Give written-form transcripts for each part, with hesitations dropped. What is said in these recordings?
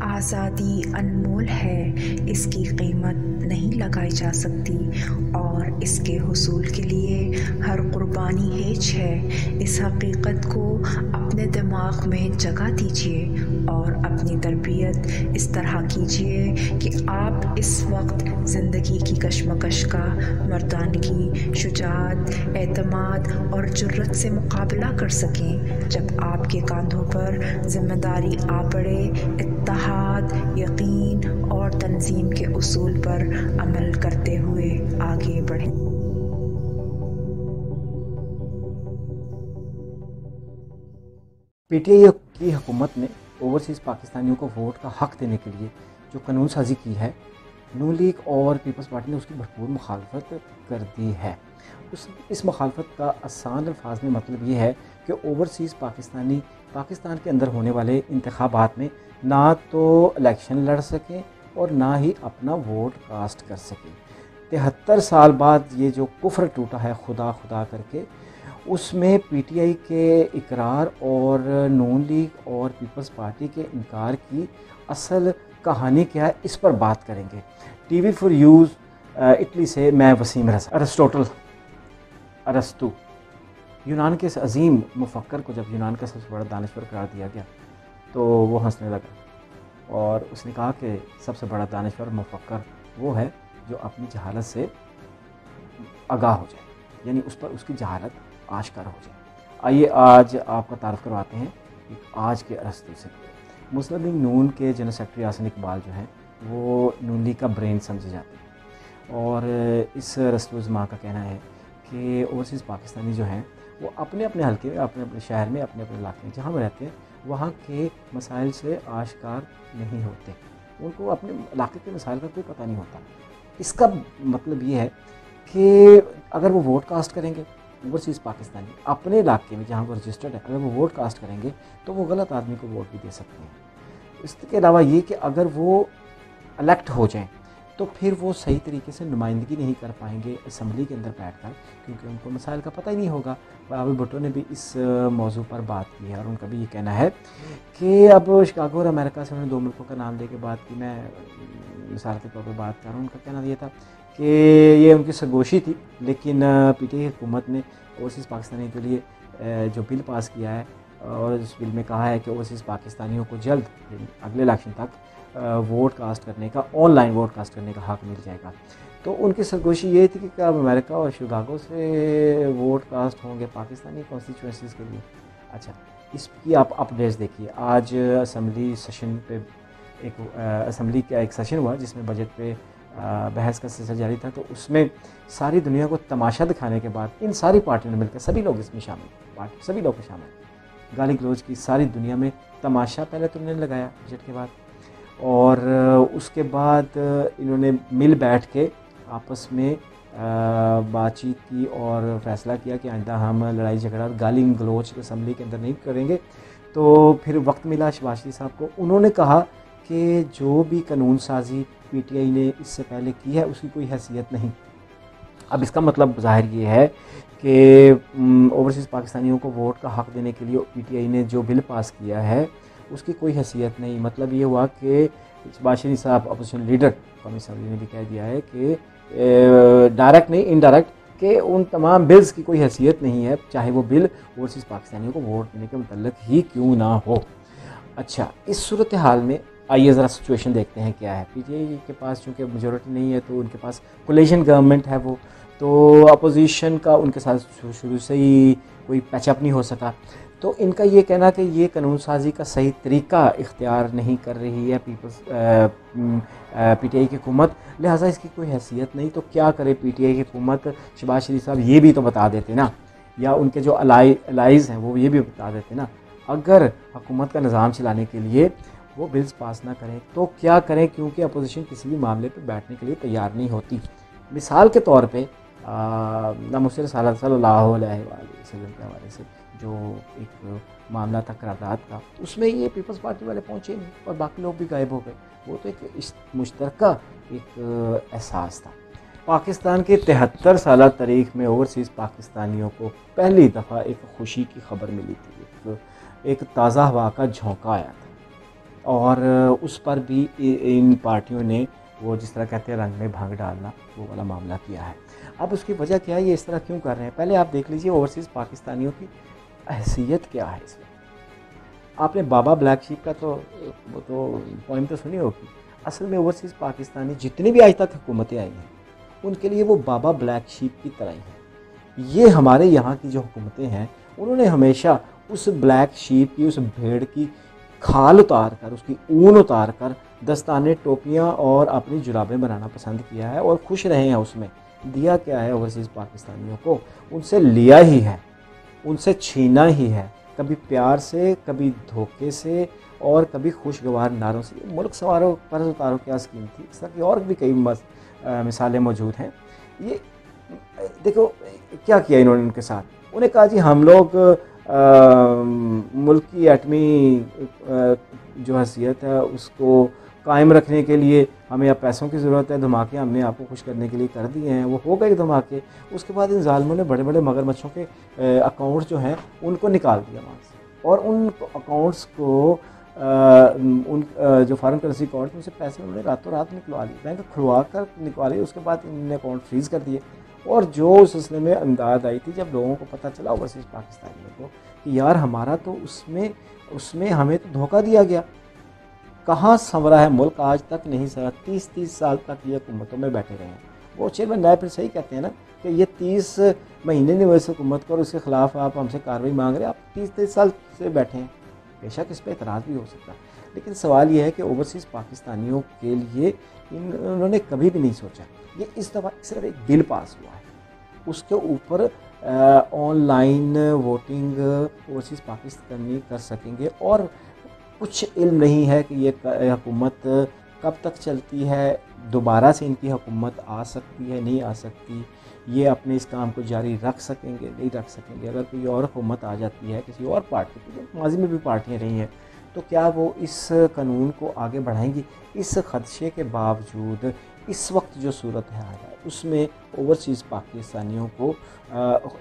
आज़ादी अनमोल है, इसकी कीमत नहीं लगाई जा सकती और इसके हुसूल के लिए हर कुर्बानी हेज है। इस हकीकत को अपने दिमाग में जगह दीजिए और अपनी तरबियत इस तरह कीजिए कि आप इस वक्त ज़िंदगी की कशमकश का मर्दानगी, शुजाअत, एतमाद और जुर्रत से मुकाबला कर सकें। जब आपके कांधों पर जिम्मेदारी आ पड़े, इत्तेहाद, यकीन और तंजीम के उसूल पर अमल करते हुए आगे बढ़ें। पीटीआई की हुकूमत ने ओवरसीज़ पाकिस्तानियों को वोट का हक़ देने के लिए जो कानून साजी की है, नून लीग और पीपल्स पार्टी ने उसकी भरपूर मुखालफत कर दी है। इस मुखालफत का आसान अल्फाज में मतलब ये है कि ओवरसीज़ पाकिस्तानी पाकिस्तान के अंदर होने वाले इंतखाबात में ना तो इलेक्शन लड़ सकें और ना ही अपना वोट कास्ट कर सकें। 73 साल बाद ये जो कुफ्र टूटा है खुदा खुदा करके, उसमें पीटीआई के इकरार और नून लीग और पीपल्स पार्टी के इनकार की असल कहानी क्या है, इस पर बात करेंगे। टीवी फॉर यूज़ इटली से मैं वसीम अरिस्टोटल अरस्तु, यूनान के इस अजीम मुफक्कर को जब यूनान का सबसे बड़ा दानिश्वर करार दिया गया तो वो हंसने लगा और उसने कहा कि सबसे बड़ा दानिश्वर मुफक्कर वो है जो अपनी जहालत से आगाह हो जाए, यानी उस पर उसकी जहालत आश्कार हो जाए। आइए आज आपका तारुफ करवाते हैं आज के अरस्तु से। मुस्लिम लीग नून के जनरल सेक्रेटरी यासिन इकबाल जो हैं वो नून लीग का ब्रेन समझे जाते हैं और इस रसूलुज़्ज़मा का कहना है कि ओवरसीज़ पाकिस्तानी जो हैं वो अपने अपने हल्के में, अपने अपने शहर में, अपने अपने इलाके में जहाँ में रहते हैं वहाँ के मसाइल से आश्कार नहीं होते, उनको अपने इलाके के मसाइल का कोई पता नहीं होता। इसका मतलब ये है कि अगर वो वोट कास्ट करेंगे ओवरसीज़ पाकिस्तानी अपने इलाके में जहाँ वो रजिस्टर्ड है, अगर वो वोट कास्ट करेंगे तो वो गलत आदमी को वोट भी दे सकते हैं। इसके अलावा ये कि अगर वो इलेक्ट हो जाएं तो फिर वो सही तरीके से नुमाइंदगी नहीं कर पाएंगे असम्बली के अंदर बैठकर, क्योंकि उनको मसाइल का पता ही नहीं होगा। बिलावल भुट्टो ने भी इस मौजू पर बात की है और उनका भी ये कहना है कि अब शिकागो और अमेरिका से उन्होंने 2 मुल्कों का नाम लेके बात की, मैं मिसाल के तौर पर बात कर रहा हूँ। उनका कहना ये था कि ये उनकी सरगोशी थी, लेकिन पीटीआई हुकूमत ने ओवरसीज़ पाकिस्तानी के लिए जो बिल पास किया है और इस बिल में कहा है कि ओवरसीज़ पाकिस्तानियों को जल्द अगले इलेक्शन तक वोट कास्ट करने का, ऑनलाइन वोट कास्ट करने का हक़ मिल जाएगा। तो उनकी सरगोशी ये थी कि अब अमेरिका और शिकागो से वोट कास्ट होंगे पाकिस्तानी कॉन्स्टिट्यूंसीज़ के लिए। अच्छा, इसकी आप अपडेट्स देखिए। आज असम्बली सेशन पे असम्बली का एक सेशन हुआ जिसमें बजट पे बहस का सिलसिला जारी था, तो उसमें सारी दुनिया को तमाशा दिखाने के बाद इन सारी पार्टियों ने मिलकर, सभी लोग इसमें शामिल, पार्टी सभी लोग शामिल, गाली गलौज की सारी दुनिया में तमाशा पहले तो उन्होंने लगाया बजट के बाद, और उसके बाद इन्होंने मिल बैठ के आपस में बातचीत की और फ़ैसला किया कि आइंदा हम लड़ाई झगड़ा गाली गलौज असम्बली के अंदर नहीं करेंगे। तो फिर वक्त मिला शहबाज शरीफ साहब को, उन्होंने कहा कि जो भी कानून साजी पीटीआई ने इससे पहले की है उसकी कोई हैसियत नहीं। अब इसका मतलब ज़ाहिर ये है कि ओवरसीज़ पाकिस्तानियों को वोट का हक़ देने के लिए पीटीआई ने जो बिल पास किया है उसकी कोई हैसियत नहीं। मतलब ये हुआ कि शहबाज शरीफ साहब अपोजिशन लीडर कौमी असम्बली ने भी कह दिया है कि डायरेक्ट नहीं इनडायरेक्ट कि उन तमाम बिल्स की कोई हैसियत नहीं है, चाहे वो बिल ओवरसीज़ पाकिस्तानियों को वोट देने के मुतल्लिक ही क्यों ना हो। अच्छा, इस सूरत हाल में आइए ज़रा सिचुएशन देखते हैं क्या है। पीटीआई के पास चूँकि मेजॉरिटी नहीं है तो उनके पास कोलिशन गवर्नमेंट है, वो तो अपोजिशन का उनके साथ शुरू से ही कोई पैचअप नहीं हो सका। तो इनका ये कहना कि ये कानून साजी का सही तरीका इख्तियार नहीं कर रही है पीटीआई की हुकूमत, लिहाजा इसकी कोई हैसियत नहीं। तो क्या करे पीटीआई की हुकूमत? शहबाज शरीफ साहब ये भी तो बता देते ना, या उनके जो अलाइज़ हैं वो ये भी बता देते ना, अगर हुकूमत का निज़ाम चलाने के लिए वो बिल्स पास ना करें तो क्या करें, क्योंकि अपोजिशन किसी भी मामले पर बैठने के लिए तैयार नहीं होती। मिसाल के तौर पे ना मुझसे सल्लल्लाहु अलैहि वसल्लम के हवाले से जो एक मामला था करारदाद का, उसमें ये पीपल्स पार्टी वाले पहुँचे नहीं और बाकी लोग भी गायब हो गए। वो तो एक इस मुश्तरका एक एहसास था। पाकिस्तान के 73 साल तारीख में ओवरसीज़ पाकिस्तानियों को पहली दफ़ा एक खुशी की खबर मिली थी, एक ताज़ा हवा का झोंका आया था और उस पर भी इन पार्टियों ने वो जिस तरह कहते हैं रंग में भांग डालना, वो वाला मामला किया है। अब उसकी वजह क्या है, ये इस तरह क्यों कर रहे हैं? पहले आप देख लीजिए ओवरसीज़ पाकिस्तानियों की हैसियत क्या है इसमें। आपने बाबा ब्लैक शीप का तो वो तो पोइम तो सुनी होगी। असल में ओवरसीज़ पाकिस्तानी जितनी भी आज तक हुकूमतें आई हैं, उनके लिए वो बाबा ब्लैक शीप की तरह ही हैं। ये हमारे यहाँ की जो हुकूमतें हैं, उन्होंने हमेशा उस ब्लैक शीप की, उस भेड़ की खाल उतार कर, उसकी ऊन उतार कर दस्ताने, टोपियाँ और अपनी जुराबें बनाना पसंद किया है और खुश रहे हैं उसमें। दिया क्या है ओवरसीज़ पाकिस्तानियों को? उनसे लिया ही है, उनसे छीना ही है, कभी प्यार से, कभी धोखे से और कभी खुशगवार नारों से। मुल्क सवारो कर्ज उतारो क्या स्कीम थी, इस तरह की और भी कई मिसालें मौजूद हैं। ये देखो क्या किया इन्होंने उनके साथ। उन्हें कहा जी हम लोग मुल्क की एटमी जो हैसियत है उसको कायम रखने के लिए हमें अब पैसों की ज़रूरत है, धमाके हमने आपको खुश करने के लिए कर दिए हैं। वो हो गए धमाके। उसके बाद इन ज़ालिमों ने बड़े बड़े मगरमच्छों के अकाउंट्स जो हैं उनको निकाल दिया वहाँ से और उन अकाउंट्स को जो फॉरेन करेंसी अकाउंट उनसे पैसे उन्होंने रातों रात निकलवा लिए, बैंक खुलवा कर निकलवा लिए। उसके बाद इन्होंने अकाउंट फ्रीज़ कर दिए और जो उस सिलसिले में इमदाद आई थी, जब लोगों को पता चला ओवरसीज़ पाकिस्तानियों को कि यार हमारा तो उसमें हमें तो धोखा दिया गया, कहाँ संवरा है मुल्क, आज तक नहीं संवरा। 30-30 साल तक ये हुकूमतों में बैठे रहे हैं। वो चेयरमैन नायब फिर सही कहते हैं ना कि ये 30 महीने नहीं हुए इस हुकूमत को और उसके ख़िलाफ़ आप हमसे कार्रवाई मांग रहे हैं। आप 30-30 साल से बैठे हैं। बेशक इस पर एतराज़ भी हो सकता है, लेकिन सवाल ये है कि ओवरसीज़ पाकिस्तानियों के लिए उन्होंने कभी भी नहीं सोचा। ये इस दफ़ा सिर्फ एक बिल पास हुआ है, उसके ऊपर ऑनलाइन वोटिंग ओवरसीज़ पाकिस्तानी कर सकेंगे और कुछ इल्म नहीं है कि ये हुकूमत कब तक चलती है, दोबारा से इनकी हुकूमत आ सकती है, नहीं आ सकती, ये अपने इस काम को जारी रख सकेंगे, नहीं रख सकेंगे। अगर कोई और हुकूमत आ जाती है किसी और पार्टी की, तो माजी में भी पार्टियाँ रही हैं, तो क्या वो इस कानून को आगे बढ़ाएंगी? इस खदशे के बावजूद इस वक्त जो सूरत है उसमें ओवरसीज़ पाकिस्तानियों को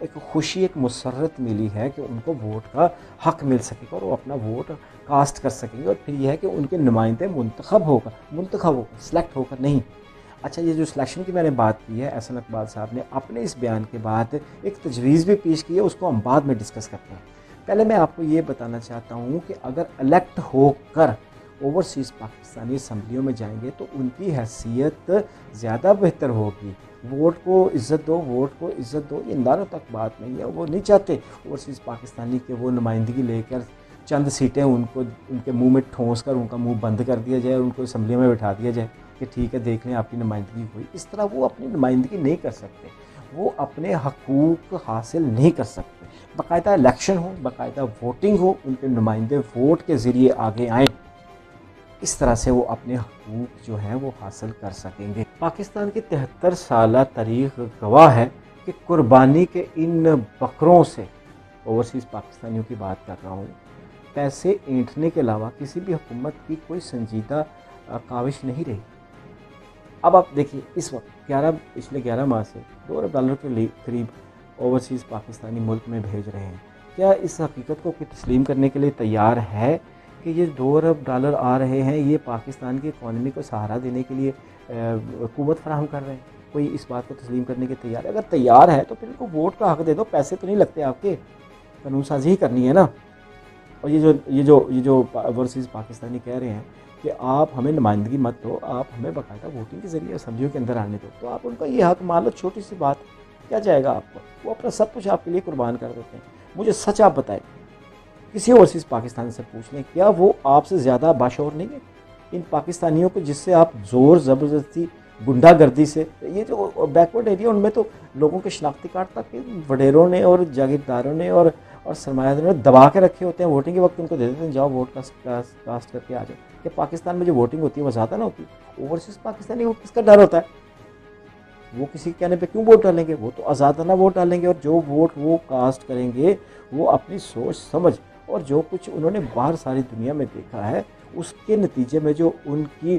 एक खुशी, एक मुसर्रत मिली है कि उनको वोट का हक़ मिल सकेगा और वो अपना वोट कास्ट कर सकेंगे और फिर यह है कि उनके नुमाइंदे मुंतखब होकर सेलेक्ट होकर नहीं। अच्छा, ये जो सिलेक्शन की मैंने बात की है, एहसन इकबाल साहब ने अपने इस बयान के बाद एक तजवीज़ भी पेश की है, उसको हम बाद में डिस्कस करते हैं। पहले मैं आपको ये बताना चाहता हूँ कि अगर इलेक्ट होकर ओवरसीज़ पाकिस्तानी असम्बलियों में जाएंगे तो उनकी हैसियत ज़्यादा बेहतर होगी। वोट को इज़्ज़त दो, वोट को इज़्ज़त दो, ये नारों तक बात नहीं है। वो नहीं चाहते ओवरसीज़ पाकिस्तानी के वो नुमाइंदगी लेकर चंद सीटें उनको उनके मुंह में ठोंस कर उनका मुंह बंद कर दिया जाए और उनको असम्बलियों में बिठा दिया जाए कि ठीक है देख लें आपकी नुमाइंदगी हुई। इस तरह वो अपनी नुमाइंदगी नहीं कर सकते, वो अपने हकूक़ हासिल नहीं कर सकते। बाकायदा इलेक्शन हो, बाकायदा वोटिंग हो, उनके नुमाइंदे वोट के ज़रिए आगे आएँ, इस तरह से वो अपने हकूक़ जो हैं वो हासिल कर सकेंगे। पाकिस्तान की 73 साल तारीख़ गवाह है कि कुर्बानी के इन बकरों से, ओवरसीज़ पाकिस्तानियों की बात कर रहा हूँ, पैसे ऐंठने के अलावा किसी भी हुकूमत की कोई संजीदा काविश नहीं रही। अब आप देखिए इस वक्त पिछले 11 माह से $2 अरब के करीब ओवरसीज़ पाकिस्तानी मुल्क में भेज रहे हैं। क्या इस हकीकत को कोई तस्लीम करने के लिए तैयार है कि ये $2 अरब आ रहे हैं, ये पाकिस्तान की इकॉनमी को सहारा देने के लिए क़ुव्वत फराहम कर रहे हैं? कोई इस बात को तस्लीम करने के तैयार है? अगर तैयार है तो फिर इनको वोट का हक़ दे दो, पैसे तो नहीं लगते आपके, कानून साजी ही करनी है ना। और ये जो ओवरसीज़ पाकिस्तानी कह रहे हैं कि आप हमें नुमाइंदगी मत दो, आप हमें बाकायदा वोटिंग के ज़रिए असम्बलियों के अंदर आने दो, तो आप उनका ये हक़ मान लो। छोटी सी बात, क्या जाएगा आपको? वो अपना सब कुछ आपके लिए कुर्बान कर देते हैं। मुझे सच आप बताएं, किसी ओवरसीज़ पाकिस्तान से पूछ लें, क्या वो आपसे ज़्यादा बाशऊर नहीं है? इन पाकिस्तानियों को जिससे आप ज़ोर ज़बरदस्ती, गुंडागर्दी से, ये जो बैकवर्ड एरिया उनमें तो लोगों के शनाख्ती कार्ड तक वडेरों ने और जागीरदारों ने और सरमायादारों ने दबा के रखे होते हैं। वोटिंग के वक्त उनको दे देते हैं, जाओ वोट कास्ट करके आ जाओ। कि पाकिस्तान में जो वोटिंग होती है वो ज़्यादा ना होती? ओवरसीज़ पाकिस्तानी को किसका डर होता है? वो किसी के कहने पे क्यों वोट डालेंगे, वो तो आज़ादाना वोट डालेंगे। और जो वोट वो कास्ट करेंगे वो अपनी सोच समझ और जो कुछ उन्होंने बाहर सारी दुनिया में देखा है उसके नतीजे में जो उनकी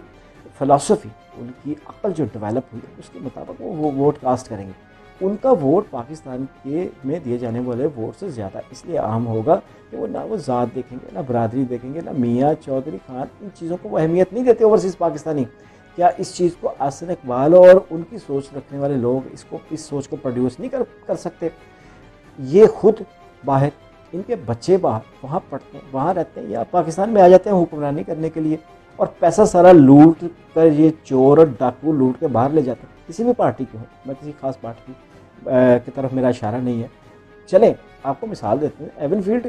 फ़िलासफ़ी, उनकी अक्ल जो डेवलप हुई है उसके मुताबिक वो वोट कास्ट करेंगे। उनका वोट पाकिस्तान के में दिए जाने वाले वोट से ज़्यादा इसलिए अहम होगा कि वो ना वो ज़ात देखेंगे, ना बरादरी देखेंगे, ना मियाँ चौधरी खान, इन चीज़ों को वो अहमियत नहीं देते ओवरसीज़ पाकिस्तानी। क्या इस चीज़ को अहसन इकबाल और उनकी सोच रखने वाले लोग इस सोच को प्रोड्यूस नहीं कर सकते? ये खुद बाहर, इनके बच्चे बाहर वहाँ पढ़ते हैं, वहाँ रहते हैं या पाकिस्तान में आ जाते हैं हुक्मरानी करने के लिए, और पैसा सारा लूट कर ये चोर और डाकू लूट के बाहर ले जाते हैं। किसी भी पार्टी के हो, मैं किसी खास पार्टी की तरफ मेरा इशारा नहीं है। चलें आपको मिसाल देते हैं, एवनफील्ड,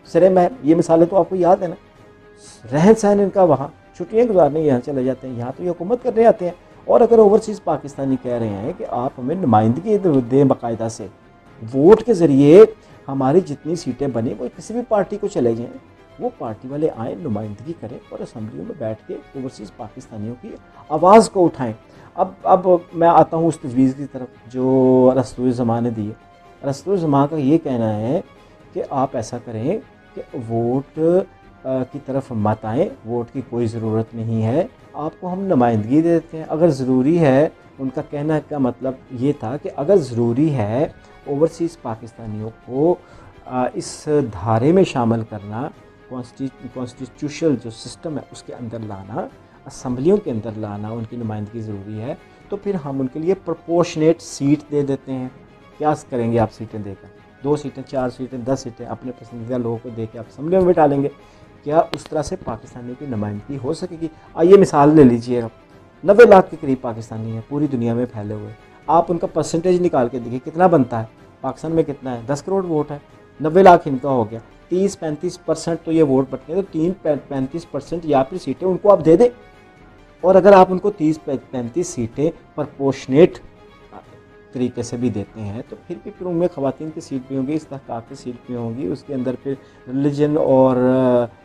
सरे महल, ये मिसालें तो आपको याद है ना। रहन सहन इनका वहाँ, छुट्टियाँ गुजारने यहाँ चले जाते हैं, यहाँ तो ये हुकूमत करने आते हैं। और अगर ओवरसीज़ पाकिस्तानी कह रहे हैं कि आप हमें नुमाइंदगी दें बाकायदा से, वोट के ज़रिए हमारी जितनी सीटें बनी वो किसी भी पार्टी को चले जाएँ, वो पार्टी वाले आएँ, नुमाइंदगी करें और असम्बलियों में बैठ के ओवरसीज़ पाकिस्तानियों की आवाज़ को उठाएँ। अब मैं आता हूँ उस तजवीज़ की तरफ जो रसूल ज़मां ने दी है। रसूल ज़मां का ये कहना है कि आप ऐसा करें कि वोट की तरफ मत आएँ, वोट की कोई ज़रूरत नहीं है, आपको हम नुमाइंदगी देते हैं। अगर ज़रूरी है, उनका कहना का मतलब ये था कि अगर ज़रूरी है ओवरसीज़ पाकिस्तानियों को इस धारे में शामिल करना, कॉन्स्टिट्यूशनल जो सिस्टम है उसके अंदर लाना, असम्बलियों के अंदर लाना, उनकी नुमाइंदगी ज़रूरी है, तो फिर हम उनके लिए प्रोपोर्शनेट सीट दे देते हैं। क्या करेंगे आप सीटें देकर? 2 सीटें, 4 सीटें, 10 सीटें अपने पसंदीदा लोगों को दे के आप असम्बलियों में बिठा लेंगे। क्या उस तरह से पाकिस्तानियों की नुमाइंदगी हो सकेगी? आइए मिसाल ले लीजिएगा, 90 लाख के करीब पाकिस्तानी हैं पूरी दुनिया में फैले हुए। आप उनका परसेंटेज निकाल के देखिए कितना बनता है। पाकिस्तान में कितना है? 10 करोड़ वोट है, 90 लाख इनका हो गया, 30-35% तो ये वोट बटते हैं, तो 3-35% या फिर सीटें उनको आप दे दें। और अगर आप उनको 30-35 सीटें प्रपोर्शनेट तरीके से भी देते हैं तो फिर उनमें ख़वातीन की सीट भी होंगी, इस्तेहकाक की सीट भी होंगी, उसके अंदर फिर रिलीजन और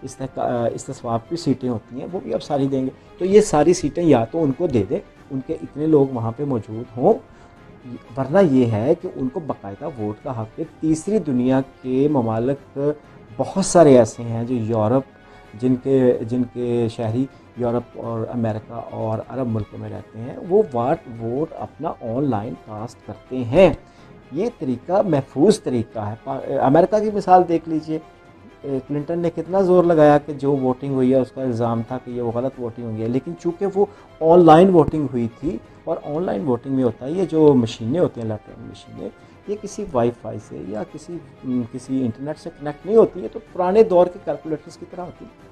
इस्तिस्वाब की सीटें होती हैं, वो भी आप सारी देंगे। तो ये सारी सीटें या तो उनको दे दें, उनके इतने लोग वहाँ पे मौजूद हों, वरना ये है कि उनको बाकायदा वोट का हक़ है। तीसरी दुनिया के ममालिक बहुत सारे ऐसे हैं जो यूरोप, जिनके शहरी यूरोप और अमेरिका और अरब मुल्कों में रहते हैं, वो वोट अपना ऑनलाइन कास्ट करते हैं। ये तरीका महफूज तरीका है। अमेरिका की मिसाल देख लीजिए, क्लिंटन ने कितना ज़ोर लगाया कि जो वोटिंग हुई है उसका इल्ज़ाम था कि ये वो गलत वोटिंग हुई है, लेकिन चूँकि वो ऑनलाइन वोटिंग हुई थी, और ऑनलाइन वोटिंग में होता है ये जो मशीनें होती हैं, इलेक्ट्रॉनिक मशीनें, ये किसी वाईफाई से या किसी इंटरनेट से कनेक्ट नहीं होती है, तो पुराने दौर के कैलकुलेटर्स की तरह होती है।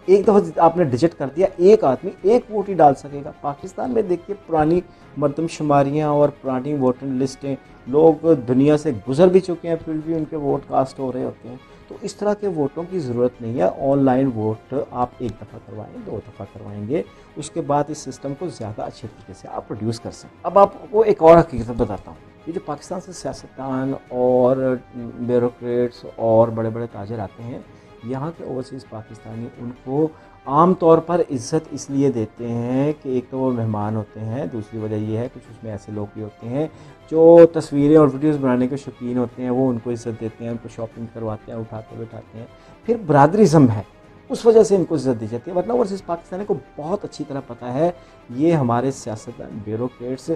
एक दफ़ा आपने डिजिट कर दिया, एक आदमी एक वोट ही डाल सकेगा। पाकिस्तान में देखिए पुरानी मरदमशुमारियाँ और पुरानी वोटर लिस्टें, लोग दुनिया से गुजर भी चुके हैं फिर भी उनके वोट कास्ट हो रहे होते हैं। तो इस तरह के वोटों की ज़रूरत नहीं है। ऑनलाइन वोट आप एक दफ़ा करवाएं, 2 दफ़ा करवाएंगे, उसके बाद इस सिस्टम को ज़्यादा अच्छे तरीके से आप प्रोड्यूस कर सकते। अब आपको एक और हकीकत बताता हूँ। ये जो पाकिस्तान से सियासतदान और ब्यूरोक्रेट्स और बड़े बड़े ताजर आते हैं, यहाँ के ओवरसीज़ पाकिस्तानी उनको आम तौर पर इज़्ज़त इसलिए देते हैं कि एक तो वो मेहमान होते हैं, दूसरी वजह ये है कुछ उसमें ऐसे लोग भी होते हैं जो तस्वीरें और वीडियोस बनाने के शौकीन होते हैं, वो उनको इज़्ज़त देते हैं, उनको शॉपिंग करवाते हैं, उठाते बैठाते हैं। फिर बरादरिज़म है, उस वजह से इनको इज़्ज़त दी जाती है। वरना ओवरसीज़ पाकिस्तानी को बहुत अच्छी तरह पता है ये हमारे सियासतदान ब्यूरोक्रेट्स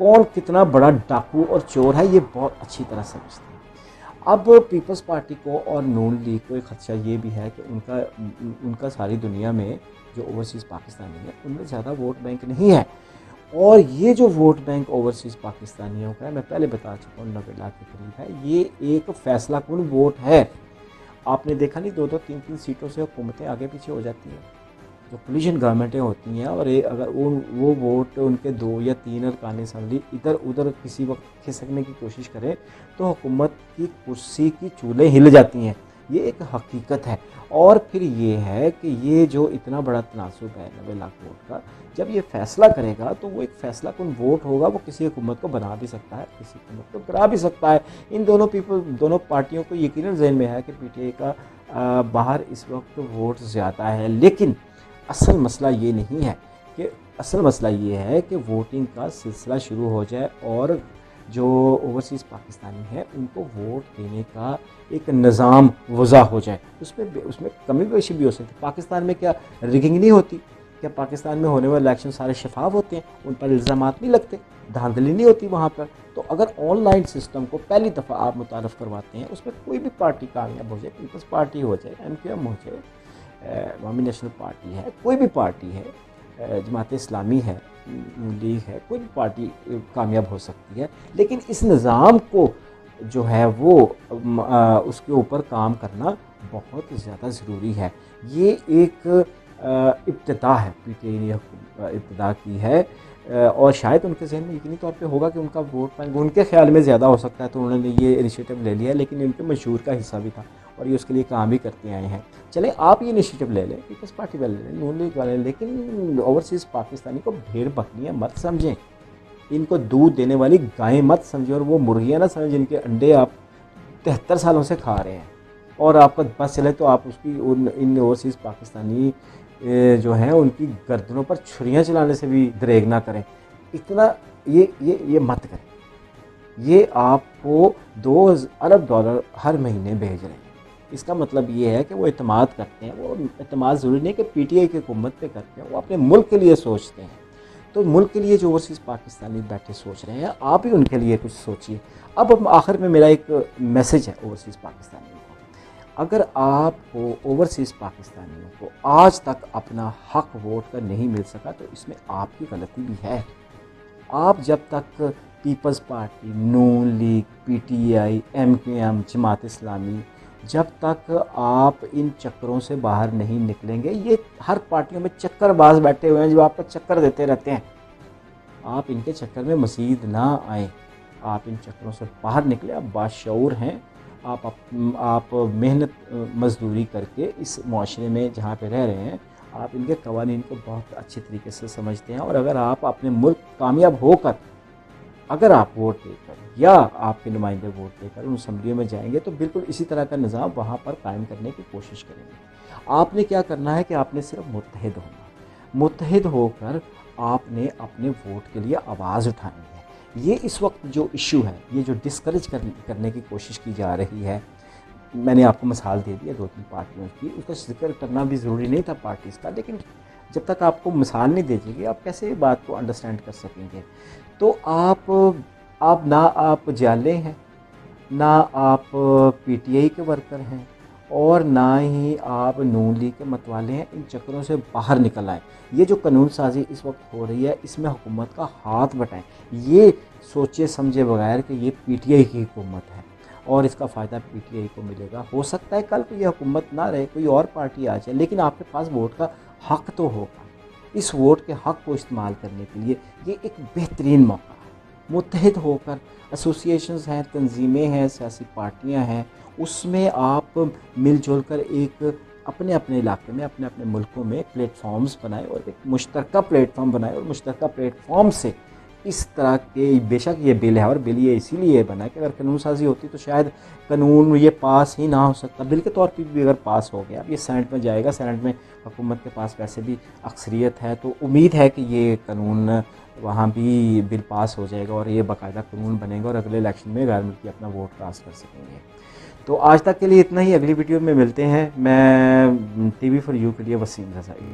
कौन कितना बड़ा डाकू और चोर है, ये बहुत अच्छी तरह समझते हैं। अब पीपल्स पार्टी को और नून लीग को एक खदशा ये भी है कि उनका सारी दुनिया में जो ओवरसीज़ पाकिस्तानी है उनमें ज़्यादा वोट बैंक नहीं है, और ये जो वोट बैंक ओवरसीज़ पाकिस्तानियों का है, मैं पहले बता चुका हूँ 90 लाख के करीब है, ये एक फ़ैसला कुन वोट है। आपने देखा नहीं 2-2, 3-3 सीटों से हुकूमतें आगे पीछे हो जाती हैं, जो कोलिशन गवर्नमेंटें होती हैं, और अगर वो वोट उनके 2 या 3 अरकान असम्बली इधर उधर किसी वक्त खिसकने की कोशिश करें तो हुकूमत की कुर्सी की चूल्हे हिल जाती हैं। ये एक हकीकत है। और फिर ये है कि ये जो इतना बड़ा तनासुब है 90 लाख वोट का, जब ये फैसला करेगा तो वो एक फ़ैसला कुन वोट होगा, वो किसी हुकूमत को बना भी सकता है, किसी हुकूमत को गिरा भी सकता है। इन दोनों पार्टियों को यकीनन ज़हन में है कि PTI का बाहर इस वक्त वोट ज़्यादा है, लेकिन असल मसला ये नहीं है कि असल मसला ये है कि वोटिंग का सिलसिला शुरू हो जाए और जो ओवरसीज़ पाकिस्तानी है उनको वोट देने का एक निज़ाम वज़ा हो जाए। उसमें कमी पेशी भी हो सकती है। पाकिस्तान में क्या रिगिंग नहीं होती? क्या पाकिस्तान में होने वाले इलेक्शन सारे शफाफ होते हैं? उन पर इल्ज़ामात नहीं लगते, धांधली नहीं होती वहाँ पर? तो अगर ऑनलाइन सिस्टम को पहली दफ़ा आप मुतारफ़ करवाते हैं, उसमें कोई भी पार्टी कामयाब हो जाए, पीपल्स पार्टी हो जाए, MQM हो जाए, अवामी नेशनल पार्टी है, कोई भी पार्टी है, जमात इस्लामी है, लीग है, कोई भी पार्टी कामयाब हो सकती है। लेकिन इस निज़ाम को जो है वो उसके ऊपर काम करना बहुत ज़्यादा ज़रूरी है। ये एक इब्तिदा है, PTI ने इब्तिदा की है और शायद उनके ज़हन में यकीनी तौर पे होगा कि उनका वोट बैंक उनके ख्याल में ज़्यादा हो सकता है, तो उन्होंने ये इनिशिएटिव ले लिया है। लेकिन इनके मशहूर का हिस्सा भी था और ये उसके लिए काम भी करते आए हैं। चलें आप ये इनिशिएटिव ले लें, पीपल्स पार्टी वाले लें, नून लीग वाले, लेकिन ओवरसीज़ पाकिस्तानी को भेड़ बकरियाँ मत समझें, इनको दूध देने वाली गायें मत समझें और वो मुर्गियाँ ना समझें जिनके अंडे आप 73 सालों से खा रहे हैं। और आपका बस चले तो आप उसकी इन ओवरसीज़ पाकिस्तानी जो हैं उनकी गर्दनों पर छुरियाँ चलाने से भी दरेग ना करें। इतना ये मत करें। ये आपको $2 अरब हर महीने भेज रहे हैं। इसका मतलब ये है कि वो एतमाद करते हैं। वो एतमाद ज़रूरी नहीं कि PTI की हुकूमत पे करते हैं, वो अपने मुल्क के लिए सोचते हैं। तो मुल्क के लिए जो ओवरसीज़ पाकिस्तानी बैठे सोच रहे हैं, आप ही उनके लिए कुछ सोचिए। अब आखिर में मेरा एक मैसेज है ओवरसीज़ पाकिस्तानियों को। अगर आपको ओवरसीज़ पाकिस्तानियों को आज तक अपना हक वोट का नहीं मिल सका तो इसमें आपकी गलती भी है। आप जब तक पीपल्स पार्टी, नून league, PTI, MQM, Jamaat Islami, जब तक आप इन चक्करों से बाहर नहीं निकलेंगे, ये हर पार्टियों में चक्करबाज बैठे हुए हैं जो आपको चक्कर देते रहते हैं, आप इनके चक्कर में मज़ीद ना आए। आप इन चक्करों से बाहर निकले, आप बाशऊर हैं, आप मेहनत मजदूरी करके इस मुआशरे में जहाँ पे रह रहे हैं, आप इनके कवानीन को बहुत अच्छे तरीके से समझते हैं। और अगर आप अपने मुल्क कामयाब होकर, अगर आप वोट देकर या आपके नुमाइंदे वोट देकर उन असम्बलियों में जाएंगे तो बिल्कुल इसी तरह का निज़ाम वहाँ पर कायम करने की कोशिश करेंगे। आपने क्या करना है कि आपने सिर्फ मुत्तहिद होना, मुत्तहिद होकर आपने अपने वोट के लिए आवाज़ उठानी है। ये इस वक्त जो इशू है, ये जो डिस्करेज करने की कोशिश की जा रही है, मैंने आपको मिसाल दे दी है 2-3 पार्टियों की, उसका जिक्र करना भी ज़रूरी नहीं था पार्टीज़ का, लेकिन जब तक आपको मिसाल नहीं दीजिएगी आप कैसे बात को अंडरस्टैंड कर सकेंगे। तो आप ना आप जाले हैं, ना आप PTI के वर्कर हैं और ना ही आप नून लीग के मतवाले हैं। इन चक्करों से बाहर निकल आए। ये जो कानून साजी इस वक्त हो रही है, इसमें हुकूमत का हाथ बटाएं। ये सोचे समझे बगैर कि ये PTI की हुकूमत है और इसका फ़ायदा PTI को मिलेगा। हो सकता है कल को ये हुकूमत ना रहे, कोई और पार्टी आ जाए, लेकिन आपके पास वोट का हक़ तो होगा। इस वोट के हक़ को इस्तेमाल करने के लिए ये एक बेहतरीन मौका है। मुत्तहिद होकर एसोसिएशंस हैं, तंजीमें हैं, सियासी पार्टियां हैं, उसमें आप मिलजुल कर एक अपने अपने इलाके में, अपने अपने मुल्कों में प्लेटफॉर्म्स बनाएं और एक मुश्तरका प्लेटफॉर्म बनाएं और मुश्तरका प्लेटफॉर्म से इस तरह के, बेशक ये बिल है और बिल ये इसीलिए बना है कि अगर कानून साजी होती तो शायद कानून ये पास ही ना हो सकता। बिल के तौर पर भी अगर पास हो गया, अब ये सेनेट में जाएगा, सेनेट में हुकूमत के पास वैसे भी अक्सरियत है, तो उम्मीद है कि ये कानून वहाँ भी बिल पास हो जाएगा और ये बाकायदा कानून बनेगा और अगले इलेक्शन में गैर मुल्की अपना वोट कास्ट कर सकेंगे। तो आज तक के लिए इतना ही। अगली वीडियो में मिलते हैं। मैं TV4U के लिए वसीम रज़ाई।